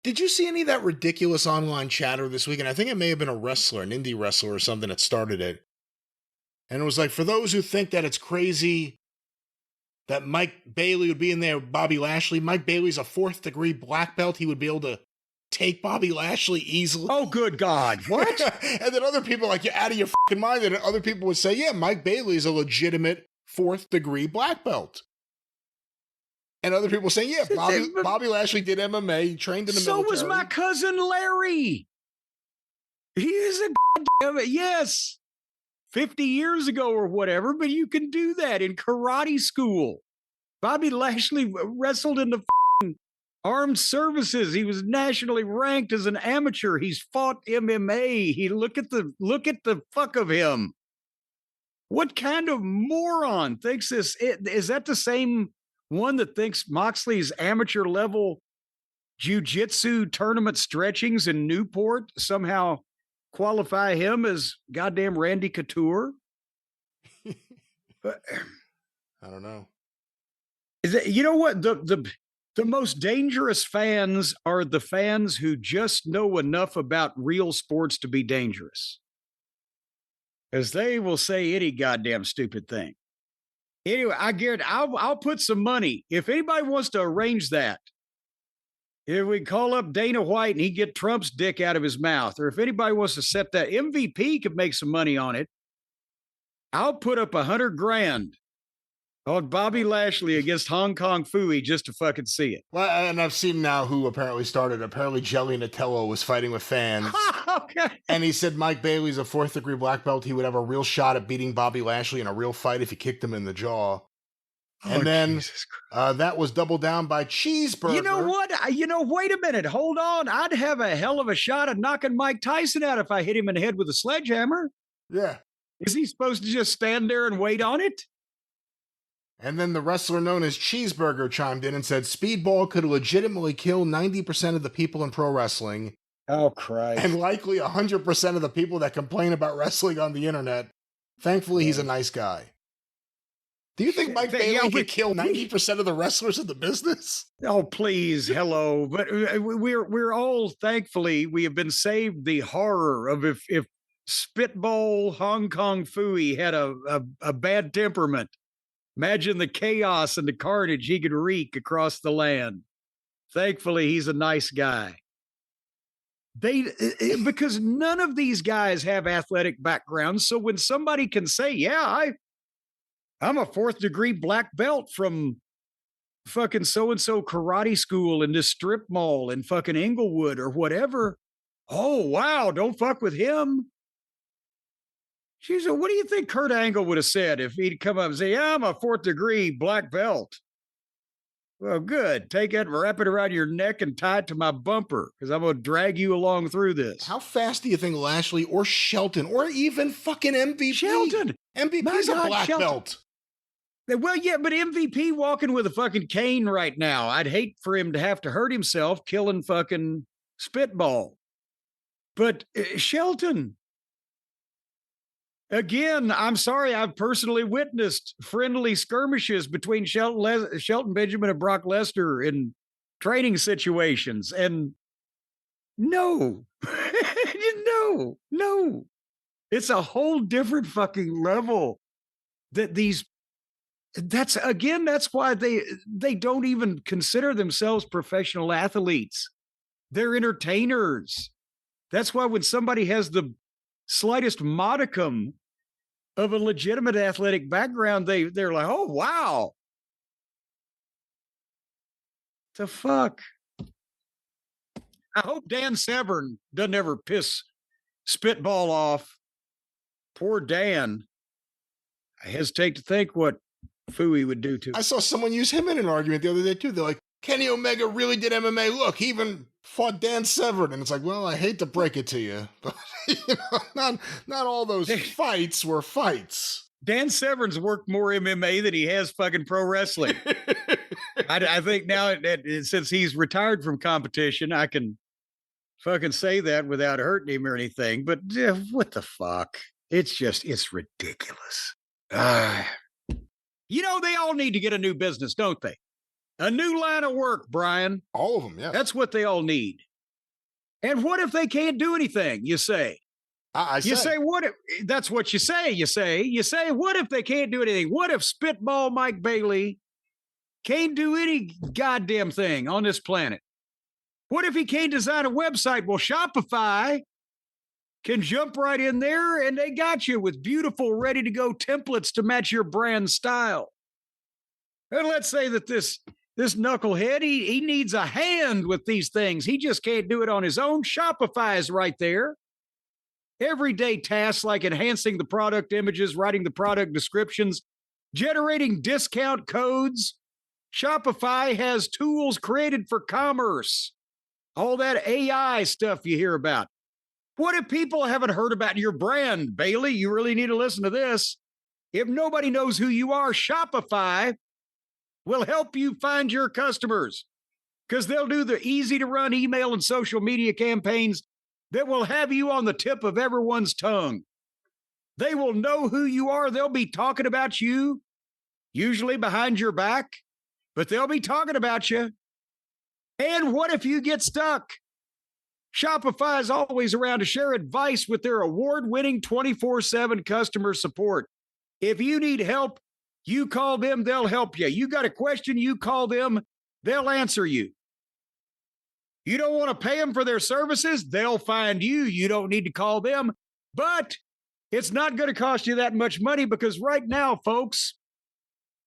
Did you see any of that ridiculous online chatter this weekend? I think it may have been a wrestler, an indie wrestler or something that started it. And it was like, for those who think that it's crazy that Mike Bailey would be in there with Bobby Lashley, Mike Bailey's a 4th degree black belt. He would be able to take Bobby Lashley easily. Oh, good God. What? And then other people like, you're out of your fucking mind. And other people would say, yeah, Mike Bailey is a legitimate 4th degree black belt. And other people saying, yeah, Bobby Lashley did MMA, he trained in the military. So was my cousin Larry. He is a goddamn, yes, 50 years ago or whatever, but you can do that in karate school. Bobby Lashley wrestled in the armed services. He was nationally ranked as an amateur. He's fought MMA. He look at the fuck of him. What kind of moron thinks this? Is that the same one that thinks Moxley's amateur level jiu-jitsu tournament stretchings in Newport somehow qualify him as goddamn Randy Couture? I don't know. Is it, you know what? The most dangerous fans are the fans who just know enough about real sports to be dangerous. As they will say any goddamn stupid thing. Anyway, I guarantee I'll put some money. If anybody wants to arrange that, if we call up Dana White and he get Trump's dick out of his mouth, or if anybody wants to set that, MVP could make some money on it. I'll put up $100,000 on Bobby Lashley against Hong Kong Phooey just to fucking see it. Well, and I've seen now who apparently started. Apparently, Jelly Natello was fighting with fans. Okay. And he said Mike Bailey's a 4th degree black belt. He would have a real shot at beating Bobby Lashley in a real fight if he kicked him in the jaw. And then that was doubled down by Cheeseburger. You know what? Wait a minute. Hold on. I'd have a hell of a shot at knocking Mike Tyson out if I hit him in the head with a sledgehammer. Yeah. Is he supposed to just stand there and wait on it? And then the wrestler known as Cheeseburger chimed in and said Speedball could legitimately kill 90% of the people in pro wrestling. Oh, Christ. And likely 100% of the people that complain about wrestling on the internet. Thankfully, he's a nice guy. Do you think Mike Bailey could kill 90% of the wrestlers in the business? Oh, please. Hello. But we're all, thankfully, we have been saved the horror of if Spitball Hong Kong Phooey had a bad temperament. Imagine the chaos and the carnage he could wreak across the land. Thankfully, he's a nice guy. Because none of these guys have athletic backgrounds. So when somebody can say, yeah, I'm a 4th degree black belt from fucking so-and-so karate school in this strip mall in fucking Inglewood or whatever. Oh, wow. Don't fuck with him. She said, what do you think Kurt Angle would have said if he'd come up and say, yeah, I'm a 4th degree black belt? Well, good. Take it and wrap it around your neck and tie it to my bumper because I'm going to drag you along through this. How fast do you think Lashley or Shelton or even fucking MVP? Shelton. MVP's a black belt. Well, yeah, but MVP walking with a fucking cane right now. I'd hate for him to have to hurt himself killing fucking Spitball. But Shelton... Again, I'm sorry, I've personally witnessed friendly skirmishes between Shelton Benjamin and Brock Lesnar in training situations. And no, no. It's a whole different fucking level that's why they don't even consider themselves professional athletes. They're entertainers. That's why when somebody has the slightest modicum of a legitimate athletic background, they're like, oh, wow. The fuck? I hope Dan Severn doesn't ever piss Spitball off. Poor Dan. I hesitate to think what Phooey would do to him. I saw someone use him in an argument the other day, too. They're like, Kenny Omega really did MMA. Look, he even fought Dan Severn. And it's like, well, I hate to break it to you, but not all those fights were fights. Dan Severn's worked more MMA than he has fucking pro wrestling. I think now since he's retired from competition, I can fucking say that without hurting him or anything. But what the fuck? It's ridiculous. They all need to get a new business, don't they? A new line of work, Brian. All of them, yeah. That's what they all need. And what if they can't do anything? You say. You say, what if, that's what you say. You say, what if they can't do anything? What if Spitball Mike Bailey can't do any goddamn thing on this planet? What if he can't design a website? Well, Shopify can jump right in there and they got you with beautiful, ready to go templates to match your brand style. And let's say that this knucklehead, he needs a hand with these things. He just can't do it on his own. Shopify is right there. Everyday tasks like enhancing the product images, writing the product descriptions, generating discount codes. Shopify has tools created for commerce. All that AI stuff you hear about. What if people haven't heard about your brand, Bailey? You really need to listen to this. If nobody knows who you are, Shopify will help you find your customers because they'll do the easy to run email and social media campaigns that will have you on the tip of everyone's tongue. They will know who you are. They'll be talking about you, usually behind your back, but they'll be talking about you. And what if you get stuck? Shopify is always around to share advice with their award-winning 24/7 customer support. If you need help, you call them, they'll help you. You got a question, you call them, they'll answer you. You don't want to pay them for their services, they'll find you. You don't need to call them, but it's not going to cost you that much money because right now, folks,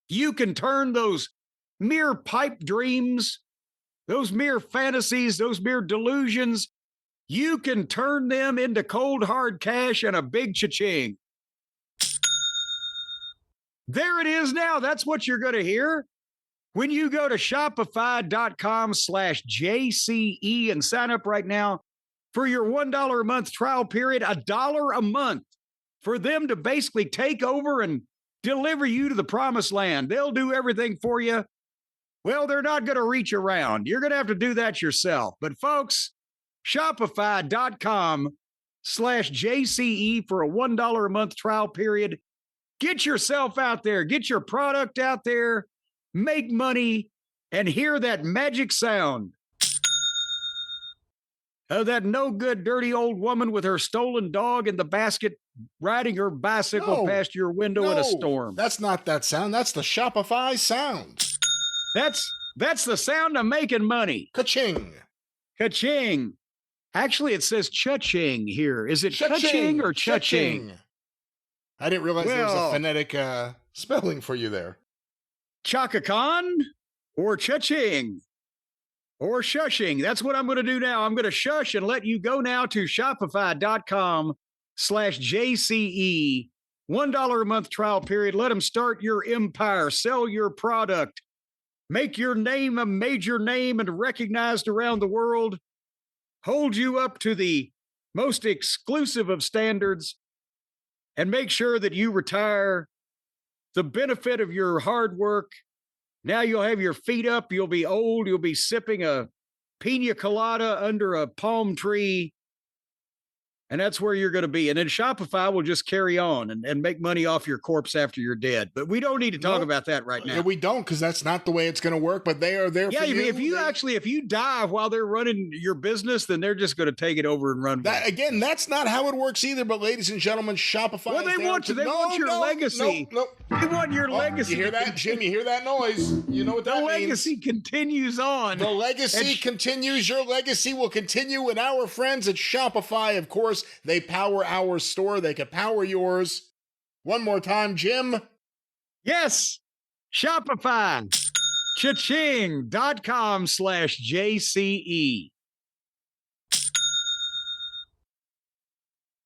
you can turn those mere pipe dreams, those mere fantasies, those mere delusions, you can turn them into cold hard cash and a big cha-ching. There it is now. That's what you're going to hear. When you go to shopify.com/JCE and sign up right now for your $1 a month trial period, $1 a month for them to basically take over and deliver you to the promised land. They'll do everything for you. Well, they're not going to reach around. You're going to have to do that yourself. But folks, shopify.com/JCE for a $1 a month trial period. Get yourself out there. Get your product out there. Make money and hear that magic sound of that no good, dirty old woman with her stolen dog in the basket riding her bicycle past your window in a storm. That's not that sound. That's the Shopify sound. That's the sound of making money. Ka-ching. Ka-ching. Actually, it says cha-ching here. Is it cha-ching or cha-ching? I didn't realize there was a phonetic spelling for you there. Chaka Khan or cha-ching or shushing. That's what I'm going to do now. I'm going to shush and let you go now to shopify.com/JCE. $1 a month trial period. Let them start your empire. Sell your product. Make your name a major name and recognized around the world. Hold you up to the most exclusive of standards and make sure that you retire the benefit of your hard work. Now you'll have your feet up. You'll be old. You'll be sipping a pina colada under a palm tree. And that's where you're going to be. And then Shopify will just carry on and make money off your corpse after you're dead. But we don't need to talk about that right now. We don't, because that's not the way it's going to work. But they are there for you. If you die while they're running your business, then they're just going to take it over and run. Again, that's not how it works either. But ladies and gentlemen, Shopify. Well, they want your legacy. No. They want your legacy. You hear that, Jim? You hear that noise? You know what that means. The legacy continues on. The legacy continues. Your legacy will continue. And our friends at Shopify, of course, they power our store. They can power yours. One more time, Jim. Yes. Shopify. Cha-ching.com/JCE.